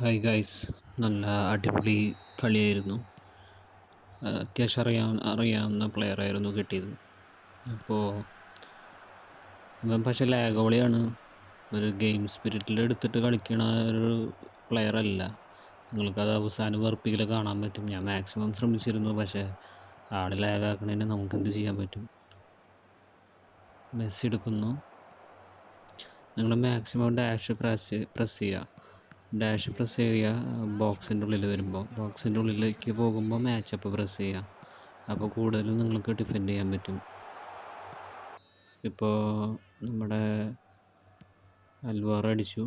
Hi guys, നല്ല അടിപൊളി കളിയായിരുന്നു. അത്യാവശ്യം അറിയാവുന്ന പ്ലെയറായിരുന്നു കിട്ടിയത്. അപ്പോൾ ഇവൻ പക്ഷേ ലാഗോളിയാണ്. ഒരു ഗെയിം സ്പിരിറ്റിൽ എടുത്തിട്ട് കളിക്കണ ഒരു പ്ലെയറല്ല. നിങ്ങൾക്കത് അവസാനം വെറുപ്പിക്കൽ കാണാൻ പറ്റും. ഞാൻ മാക്സിമം ശ്രമിച്ചിരുന്നു, പക്ഷേ ആൾ ലാഗാക്കണതിന് നമുക്കെന്ത് ചെയ്യാൻ പറ്റും. മെസ്സി എടുക്കുന്നു. നിങ്ങൾ മാക്സിമം ഡാഷ് പ്രസ് ചെയ്യുക. ഡാഷ് പ്രസ് ചെയ്യുക. ബോക്സിൻ്റെ ഉള്ളിൽ വരുമ്പോൾ ബോക്സിൻ്റെ ഉള്ളിലേക്ക് പോകുമ്പോൾ മാച്ചപ്പ് പ്രസ് ചെയ്യുക. അപ്പോൾ കൂടുതലും നിങ്ങൾക്ക് ഡിഫെൻഡ് ചെയ്യാൻ പറ്റും. ഇപ്പോൾ നമ്മുടെ അൽവാറോ അടിച്ചു.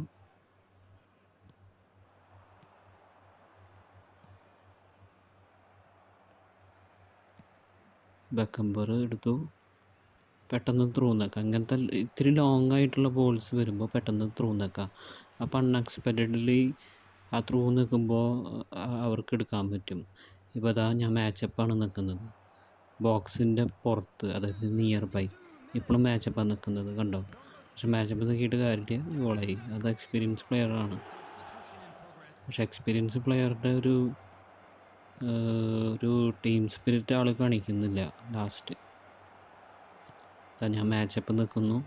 ബക്കംബർ എടുത്തു. പെട്ടെന്ന് ത്രൂ നിൽക്കാം. അങ്ങനത്തെ ഇത്തിരി ലോങ് ആയിട്ടുള്ള ബോൾസ് വരുമ്പോൾ പെട്ടെന്ന് ത്രൂ നിൽക്കാം. അപ്പോൾ അൺഎക്സ്പെക്റ്റഡ്ലി ആ ത്രൂ നിൽക്കുമ്പോൾ അവർക്ക് എടുക്കാൻ പറ്റും. ഇപ്പോൾ അതാ ഞാൻ മാച്ചപ്പാണ് നിൽക്കുന്നത് ബോക്സിൻ്റെ പുറത്ത്, അതായത് നിയർ ബൈ. ഇപ്പോഴും മാച്ചപ്പാണ് നിൽക്കുന്നത്, കണ്ടോ? പക്ഷെ മാച്ചപ്പ് നോക്കിയിട്ട് കാര്യമില്ല, ഗോളായി. അത് എക്സ്പീരിയൻസ് പ്ലെയറാണ്. പക്ഷെ എക്സ്പീരിയൻസ് പ്ലെയറുടെ ഒരു ടീം സ്പിരിറ്റ് ആൾ കാണിക്കുന്നില്ല ലാസ്റ്റ്. ഞാൻ മാച്ചപ്പ് നിൽക്കുന്നു.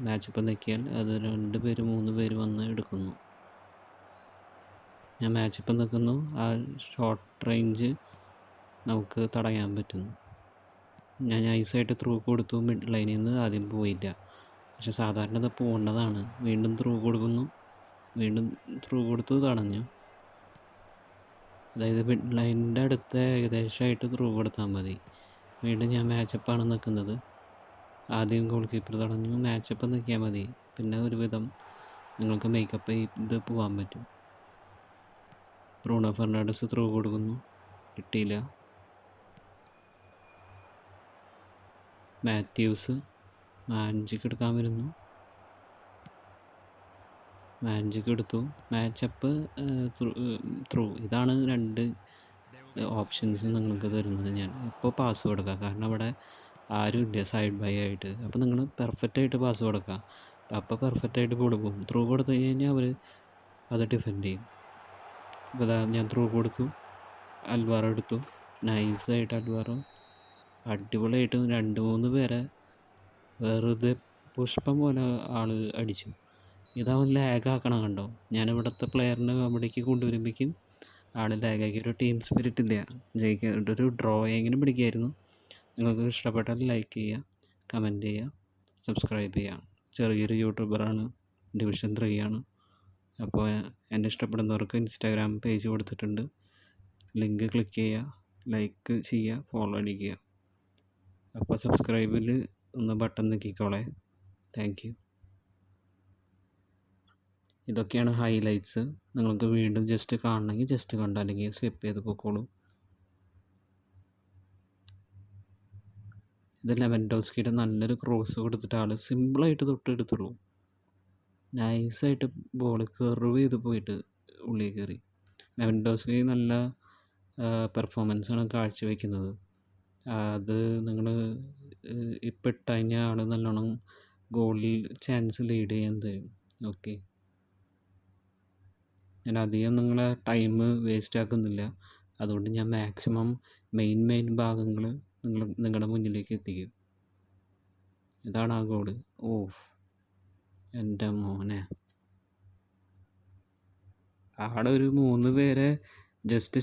മാച്ചപ്പ് നിൽക്കിയാൽ അത് 2 പേര് 3 പേര് വന്ന് എടുക്കുന്നു. ഞാൻ മാച്ചപ്പ് നിൽക്കുന്നു. ആ ഷോർട്ട് റേഞ്ച് നമുക്ക് തടയാൻ പറ്റുന്നു. ഞാൻ നൈസായിട്ട് ത്രൂ കൊടുത്തു. മിഡ് ലൈനിൽ നിന്ന് ആദ്യം പോയില്ല, പക്ഷെ സാധാരണ ഇത് പോകേണ്ടതാണ്. വീണ്ടും ത്രൂ കൊടുക്കുന്നു. വീണ്ടും ത്രൂ കൊടുത്തു, തടഞ്ഞു. അതായത് മിഡ് ലൈനിൻ്റെ അടുത്ത് ഏകദേശമായിട്ട് ത്രൂ കൊടുത്താൽ മതി. വീണ്ടും ഞാൻ മാച്ചപ്പാണ് നിൽക്കുന്നത്. ആദ്യം ഗോൾ കീപ്പർ തടഞ്ഞു. മാച്ചപ്പ് നിൽക്കിയാൽ മതി, പിന്നെ ഒരുവിധം നിങ്ങൾക്ക് മേക്കപ്പ് ചെയ്ത് പോകാൻ പറ്റും. ബ്രൂണോ ഫെർണാണ്ടസ് ത്രൂ കൊടുക്കുന്നു, കിട്ടിയില്ല. മാത്യൂസ് മാഞ്ചിക്ക് എടുക്കാൻ വരുന്നു. മാഞ്ചിക്ക് എടുത്തു. Matchup through. ഇതാണ് 2 ഓപ്ഷൻസ് നിങ്ങൾക്ക് തരുന്നത്. ഞാൻ ഇപ്പോൾ പാസ് കൊടുക്കാം, കാരണം ഇവിടെ ആരുമില്ല സൈഡ് ബൈ ആയിട്ട്. അപ്പോൾ നിങ്ങൾ പെർഫെക്റ്റായിട്ട് പാസ് കൊടുക്കുക. അപ്പോൾ പെർഫെക്റ്റായിട്ട് കൊടുക്കും. ത്രൂ കൊടുത്തു കഴിഞ്ഞാൽ അവർ അത് ഡിഫെൻഡ് ചെയ്യും. ഇപ്പോൾ ഞാൻ ത്രൂ കൊടുത്തു. അൽവാറോ എടുത്തു. നൈസായിട്ട് അൽവാറോ അടിപൊളിയായിട്ട് 2-3 പേരെ വെറുതെ പുഷ്പം പോലെ ആൾ അടിച്ചു. ഇതവൻ ലാഗാക്കണം, കണ്ടോ? ഞാനിവിടുത്തെ പ്ലെയറിനെ അവിടേക്ക് കൊണ്ടുവരുമ്പോഴേക്കും ആൾ ലാഗാക്കി. ഒരു ടീം സ്പിരിറ്റ് ഇല്ല. ഒരു ഡ്രോയെങ്കിലും പിടിക്കുമായിരുന്നു. നിങ്ങൾക്ക് ഇഷ്ടപ്പെട്ടാൽ ലൈക്ക് ചെയ്യുക, കമൻറ്റ് ചെയ്യുക, സബ്സ്ക്രൈബ് ചെയ്യുക. ചെറിയൊരു യൂട്യൂബറാണ്, ഡിവിഷൻ 3 ആണ്. അപ്പോൾ എന്നെ ഇഷ്ടപ്പെടുന്നവർക്ക് ഇൻസ്റ്റാഗ്രാം പേജ് കൊടുത്തിട്ടുണ്ട്. ലിങ്ക് ക്ലിക്ക് ചെയ്യുക, ലൈക്ക് ചെയ്യുക, ഫോളോ അടിക്കുക. അപ്പോൾ സബ്സ്ക്രൈബിൽ ഒന്ന് ബട്ടൺ നിൽക്കിക്കോളെ. Thank you. ഇതൊക്കെയാണ് ഹൈലൈറ്റ്സ്. നിങ്ങൾക്ക് വീണ്ടും ജസ്റ്റ് കാണണമെങ്കിൽ ജസ്റ്റ് കണ്ടോ, അല്ലെങ്കിൽ സ്കിപ്പ് ചെയ്ത് പോയിക്കോളൂ. ഇത് ലെവൻഡോസ്കിയുടെ നല്ലൊരു ക്രോസ് കൊടുത്തിട്ട് ആൾ സിമ്പിളായിട്ട് തൊട്ടെടുത്തുള്ളൂ. നൈസായിട്ട് ബോൾ കർവ് ചെയ്ത് പോയിട്ട് ഉള്ളിൽ കയറി. ലെവൻഡോസ്കി നല്ല പെർഫോമൻസാണ് കാഴ്ചവെക്കുന്നത്. അത് നിങ്ങൾ ഇപ്പം ഇട്ട് കഴിഞ്ഞാൽ ആൾ നല്ലോണം ഗോളിൽ ചാൻസ് ലീഡ് ചെയ്യാൻ തരും. ഓക്കെ, ഞാൻ അധികം നിങ്ങളെ ടൈം വേസ്റ്റ് ആക്കുന്നില്ല. അതുകൊണ്ട് ഞാൻ മാക്സിമം മെയിൻ ഭാഗങ്ങൾ നിങ്ങളുടെ മുന്നിലേക്ക് എത്തിക്കും. ഇതാണ് ആ ഗോള്. ഓഫ്, എൻ്റെ മോനെ! അവിടെ ഒരു 3 പേരെ ജസ്റ്റ്